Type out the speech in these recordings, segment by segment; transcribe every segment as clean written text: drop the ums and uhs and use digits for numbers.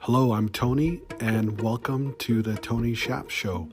Hello, I'm Tony, and welcome to the Tony Shap Show.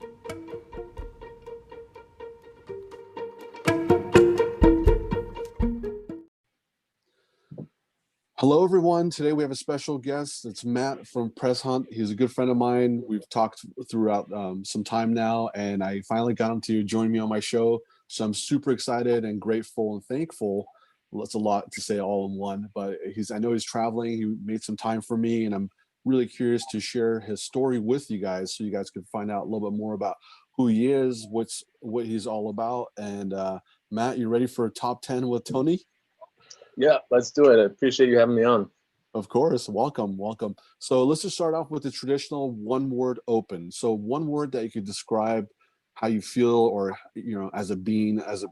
Hello, everyone. Today we have a special guest. It's Matt from Press Hunt. He's a good friend of mine. We've talked throughout some time now, and I finally got him to join me on my show. So I'm super excited and grateful and thankful. Well, that's a lot to say all in one, but I know he's traveling. He made some time for me, and I'm really curious to share his story with you guys, so you guys can find out a little bit more about who he is, what he's all about. And Matt, you ready for a top 10 with Tony? Yeah, let's do it. I appreciate you having me on. Of course. Welcome. So let's just start off with the traditional one word open. So one word that you could describe how you feel, or, as a being, as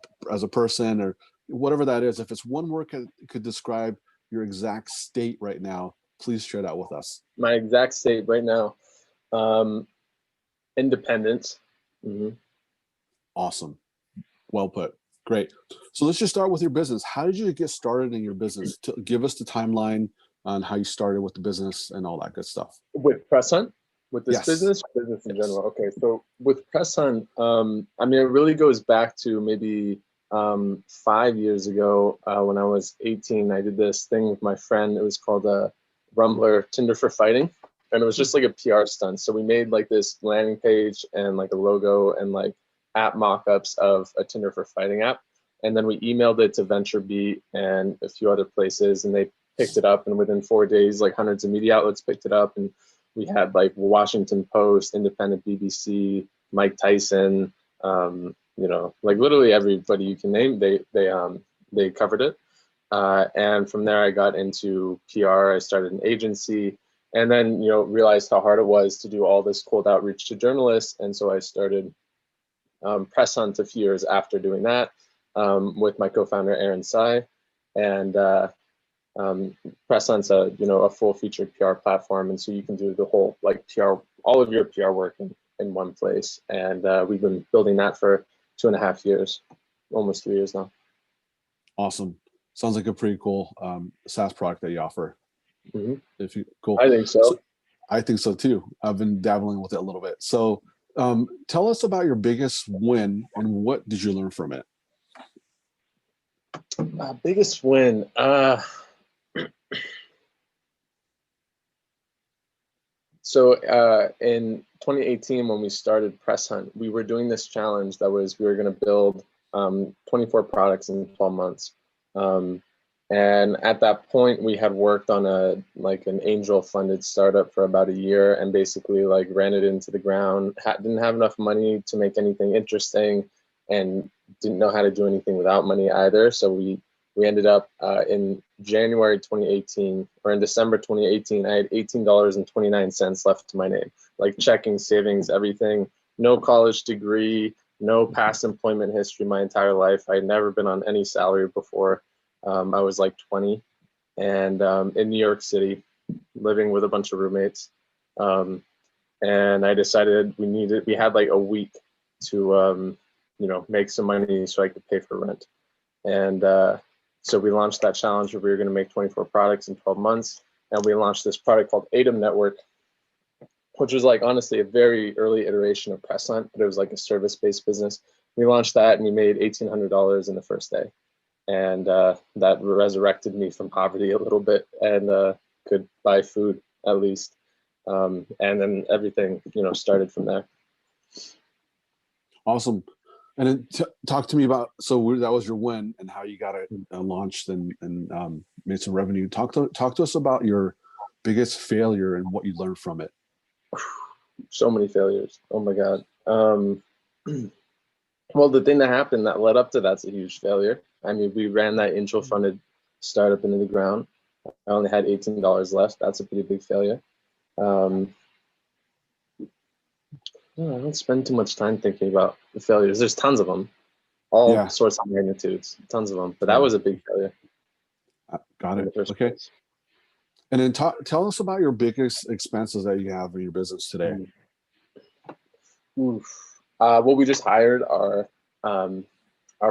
a person, or whatever that is. If it's one word could describe your exact state right now, please share that with us. My exact state right now, independence. Mm-hmm. Awesome. Well put. Great. So let's just start with your business. How did you get started in your business? Give us the timeline on how you started with the business and all that good stuff. With Press Hunt? With this Yes. business in general? Okay, so with Press Hunt, it really goes back to maybe 5 years ago when I was 18. I did this thing with my friend. It was called Rumbler Tinder for Fighting. And it was just like a PR stunt. So we made like this landing page and like a logo and like app mock-ups of a Tinder for Fighting app. And then we emailed it to VentureBeat and a few other places, and they picked it up. And within 4 days, like hundreds of media outlets picked it up. And we had like Washington Post, Independent, BBC, Mike Tyson, like literally everybody you can name, they covered it. And from there, I got into PR. I started an agency, and then realized how hard it was to do all this cold outreach to journalists. And so I started Press Hunt a few years after doing that with my co-founder Aaron Tsai. And Press Hunt's a full-featured PR platform, and so you can do the whole like PR, all of your PR work in one place. And we've been building that for 2.5 years, almost 3 years now. Awesome. Sounds like a pretty cool SaaS product that you offer. Mm-hmm. Cool. I think so. I think so too. I've been dabbling with it a little bit. So tell us about your biggest win and what did you learn from it? Biggest win. So in 2018, when we started Press Hunt, we were doing this challenge that was we were going to build 24 products in 12 months. And at that point, we had worked on an angel-funded startup for about a year, and basically like ran it into the ground. Didn't have enough money to make anything interesting, and didn't know how to do anything without money either. So we ended up in January 2018, or in December 2018, I had $18.29 left to my name, like checking, savings, everything. No college degree, no past employment history my entire life. I had never been on any salary before. I was like 20, and in New York City, living with a bunch of roommates. And I decided we had like a week to, make some money so I could pay for rent. And so we launched that challenge where we were going to make 24 products in 12 months. And we launched this product called Atom Network, which was like honestly a very early iteration of Press Hunt, but it was like a service-based business. We launched that and we made $1,800 in the first day. And that resurrected me from poverty a little bit, and could buy food at least. And then everything, started from there. Awesome. And then talk to me about, so that was your win and how you got it launched and made some revenue. Talk to us about your biggest failure and what you learned from it. So many failures. Oh my God. Well, the thing that happened that led up to that's a huge failure. We ran that angel funded startup into the ground. I only had $18 left. That's a pretty big failure. I don't spend too much time thinking about the failures. There's tons of them, all sorts of magnitudes, tons of them. But that was a big failure. Got it. Okay. Place. And then tell us about your biggest expenses that you have in your business today. Well, we just hired our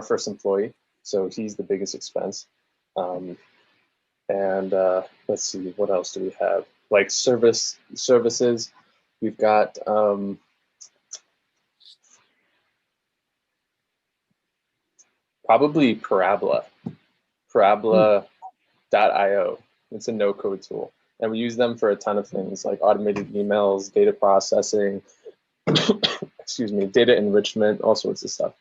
first employee, so he's the biggest expense. And let's see, what else do we have? like services. We've got probably Parabola.io. It's a no-code tool, and we use them for a ton of things like automated emails, data processing, excuse me, data enrichment, all sorts of stuff.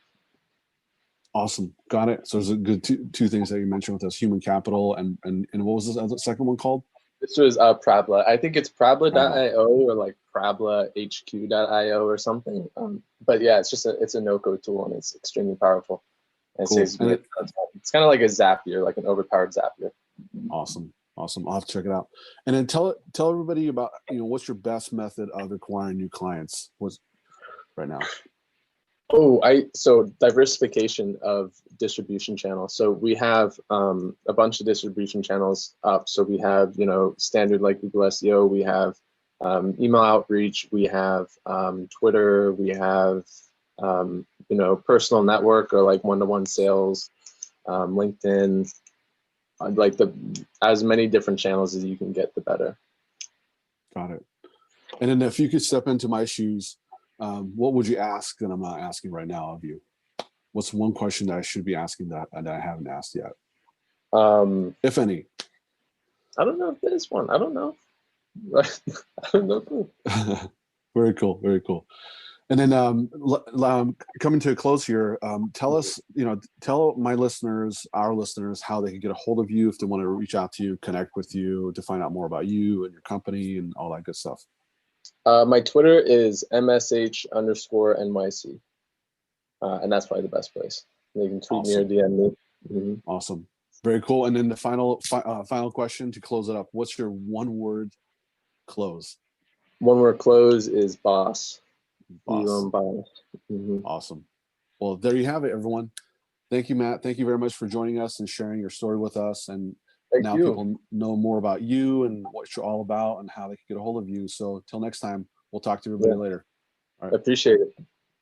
Awesome. Got it. So there's a good two things that you mentioned with us: human capital and what was the second one called? This was Parabola. I think it's Parabola.io or like ParabolaHQ.io or something. But yeah, it's a no-code tool, and it's extremely powerful. And Cool. it's kind of like a Zapier, like an overpowered Zapier. Awesome. I'll have to check it out. And then tell everybody about, what's your best method of acquiring new clients right now? So diversification of distribution channels. So we have a bunch of distribution channels up. So we have, standard like Google SEO, we have email outreach, we have Twitter, we have, personal network or like one-to-one sales, LinkedIn, like as many different channels as you can get, the better. Got it. And then if you could step into my shoes, what would you ask that I'm not asking right now of you? What's one question that I should be asking that I haven't asked yet? If any. I don't know if there's one. I don't know. I don't know. Very cool. Very cool. And then coming to a close here, tell my listeners, our listeners, how they can get a hold of you if they want to reach out to you, connect with you, to find out more about you and your company and all that good stuff. My Twitter is MSH_NYC. And that's probably the best place. They can tweet me or DM me. Mm-hmm. Awesome. Very cool. And then the final question to close it up. What's your one word close? One word close is boss. Mm-hmm. Awesome. Well, there you have it, everyone. Thank you, Matt. Thank you very much for joining us and sharing your story with us. And now people know more about you and what you're all about and how they can get a hold of you. So till next time, we'll talk to everybody later. All right. I appreciate it.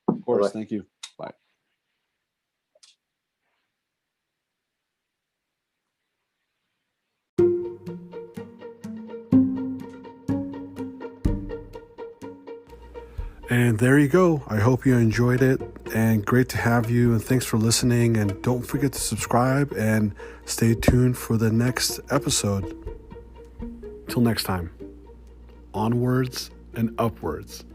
Of course. Bye-bye. Thank you. Bye. And there you go. I hope you enjoyed it, and great to have you, and thanks for listening. And don't forget to subscribe and stay tuned for the next episode. Till next time, onwards and upwards.